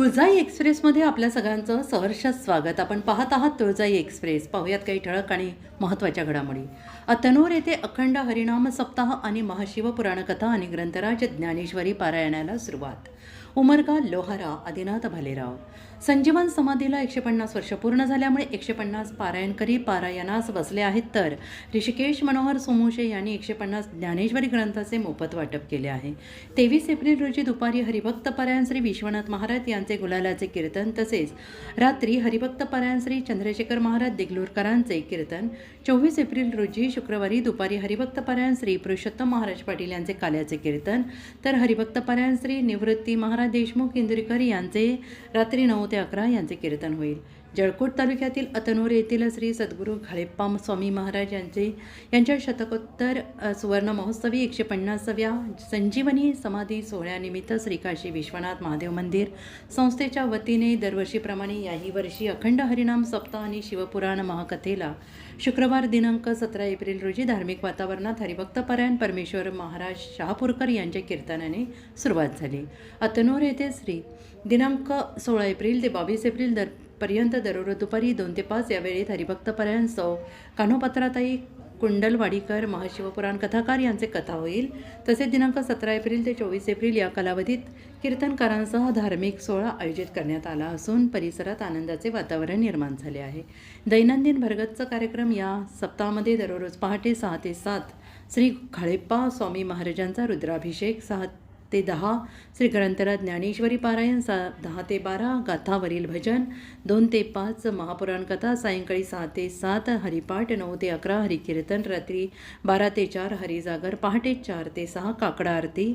तुळजाई एक्सप्रेसमध्ये आपल्या सगळ्यांचं सहर्ष स्वागत. आपण पाहत आहात तुळजाई एक्सप्रेस. पाहूयात काही ठळक आणि महत्त्वाच्या घडामोडी. अतनूर येथे अखंड हरिनाम सप्ताह आणि महाशिवपुराणकथा आणि ग्रंथराज ज्ञानेश्वरी पारायणाला सुरुवात. उमरगा, लोहारा, आदिनाथ भालेराव. संजीवन समाधीला 150 वर्ष पूर्ण झाल्यामुळे 150 पारायणकरी पारायणास बसले आहेत. तर ऋषिकेश मनोहर सोमोशे यांनी 150 ज्ञानेश्वरी ग्रंथाचे मोफत वाटप केले आहे. 23 एप्रिल रोजी दुपारी हरिभक्त पारायण श्री विश्वनाथ महाराज यांचे गुलालाचे कीर्तन, तसेच रात्री हरिभक्त पारायण श्री चंद्रशेखर महाराज देगलूरकरांचे कीर्तन. 24 एप्रिल रोजी शुक्रवारी दुपारी हरिभक्त पारायण श्री पुरुषोत्तम महाराज पाटील यांचे काल्याचे कीर्तन, तर हरिभक्त पारायण श्री निवृत्ती महाराज देशमुख इंदुरीकर यांचे रात्री 9 ते 11 यांचे कीर्तन होईल. जळकोट तालुक्यातील अतनूर येथील श्री सद्गुरू घाळेप्पा स्वामी महाराज यांच्या शतकोत्तर सुवर्ण महोत्सवी 150व्या संजीवनी समाधी सोहळ्यानिमित्त श्री काशी विश्वनाथ महादेव मंदिर संस्थेच्या वतीने दरवर्षीप्रमाणे याही वर्षी अखंड हरिनाम सप्ताह आणि शिवपुराण महाकथेला शुक्रवार दिनांक 17 एप्रिल रोजी धार्मिक वातावरणात हरिभक्त पारायण परमेश्वर महाराज शहापूरकर यांच्या कीर्तनाने सुरुवात झाली. अतनूर येथे दिनांक 16 एप्रिल ते 22 एप्रिल पर्यंत दररोज दुपारी 2 ते 5 या वेळेत हरिभक्त पारायण सौ कान्होपत्राताई कुंडलवाडीकर महाशिवपुराण कथाकार यांचे कथा होईल. तसेच दिनांक 17 एप्रिल ते 24 एप्रिल या कालावधीत कीर्तनकारांसह धार्मिक सोहळा आयोजित करण्यात आला असून परिसरात आनंदाचे वातावरण निर्माण झाले आहे. दैनंदिन भरगच्च कार्यक्रम या सप्ताहामध्ये दररोज पहाटे 6 ते 7 श्री घाळेप्पा स्वामी महाराजांचा रुद्राभिषेक, 6 ते 10 श्री ग्रंथराज ज्ञानेश्वरी पारायण, 10 ते 12 गाथावरील भजन, 2 ते 5 महापुराण कथा, सायंकाळी 6 ते 7 हरिपाठ, 9 ते 11 हरिकीर्तन, रात्री 12 ते 4 हरिजागर, पहाटे 4 ते 6 काकडा आरती.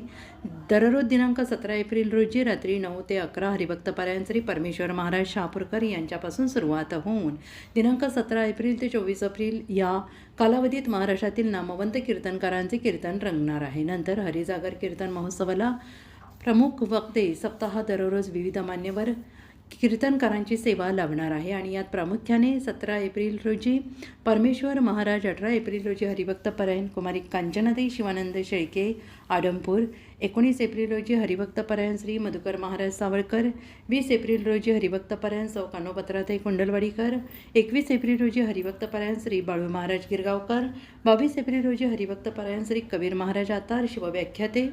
दररोज दिनांक 17 एप्रिल रोजी रात्री 9 ते 11 हरिभक्त पारायण श्री परमेश्वर महाराज शहापूरकर यांच्यापासून सुरुवात होऊन दिनांक 17 एप्रिल ते 24 एप्रिल या कालावधीत महाराष्ट्रातील नामवंत कीर्तनकारांचे कीर्तन रंगणार आहे. नंतर हरिजागर कीर्तन महोत्सवाला प्रमुख वक्ते सप्ताह दररोज विविध मान्यवर कीर्तनकारांची सेवा लाभणार आहे आणि यात प्रामुख्याने 17 एप्रिल रोजी परमेश्वर महाराज, 18 एप्रिल रोजी हरिभक्त पारायण कुमारी कांचनाताई शिवानंद शेळके आडमपूर, 19 एप्रिल रोजी हरिभक्त पारायण श्री मधुकर महाराज सावळकर, 20 एप्रिल रोजी हरिभक्त पारायण सौ कान्होपत्राताई कुंडलवाडीकर, 21 एप्रिल रोजी हरिभक्त पारायण श्री बाळू महाराज गिरगावकर, 22 एप्रिल रोजी हरिभक्त पारायण श्री कबीर महाराज आतार शिवव्याख्याते,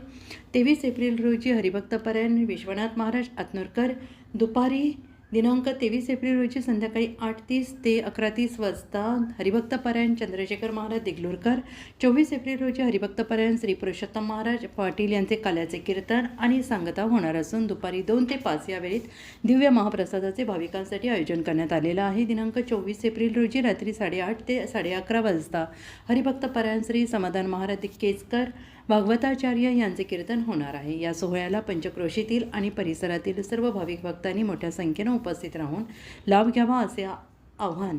23 एप्रिल रोजी हरिभक्त पारायण विश्वनाथ महाराज आतनूरकर. दुपारी दिनांक 23 एप्रिल रोजी संध्याकाळी 8:30 ते 11:30 वाजता हरिभक्त पारायण चंद्रशेखर महाराज देगलूरकर. 24 एप्रिल रोजी हरिभक्त पारायण श्री पुरुषोत्तम महाराज पाटील यांचे काल्याचे कीर्तन आणि सांगता होणार असून दुपारी 2 ते 5 या वेळेत दिव्य महाप्रसादाचे भाविकांसाठी आयोजन करण्यात आलेलं आहे. दिनांक 24 एप्रिल रोजी रात्री 8:30 ते 11:30 वाजता हरिभक्त पारायण श्री समाधान महाराज केजकर भागवताचार्य यांचे कीर्तन होणार आहे. या सोहळ्याला पंचक्रोशीतील आणि परिसरातील सर्व भाविक भक्तांनी मोठ्या संख्येनं उपस्थित राहून लाभ घ्यावा असे आव्हान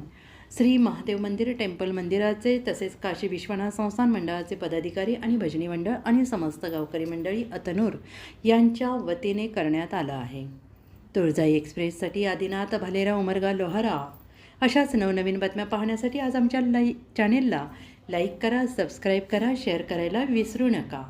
श्री महादेव मंदिर टेम्पल मंदिराचे तसेच काशी विश्वनाथ संस्थान मंडळाचे पदाधिकारी आणि भजनी मंडळ आणि समस्त गावकरी मंडळी अतनूर यांच्या वतीने करण्यात आलं आहे. तुळजाई एक्सप्रेससाठी आदिनाथ भालेराव, उमरगा, लोहारा अशाच नवनवीन बातम्या पाहण्यासाठी आज आमच्या चॅनेलला लाईक करा, सबस्क्राईब करा, शेअर करायला विसरू नका.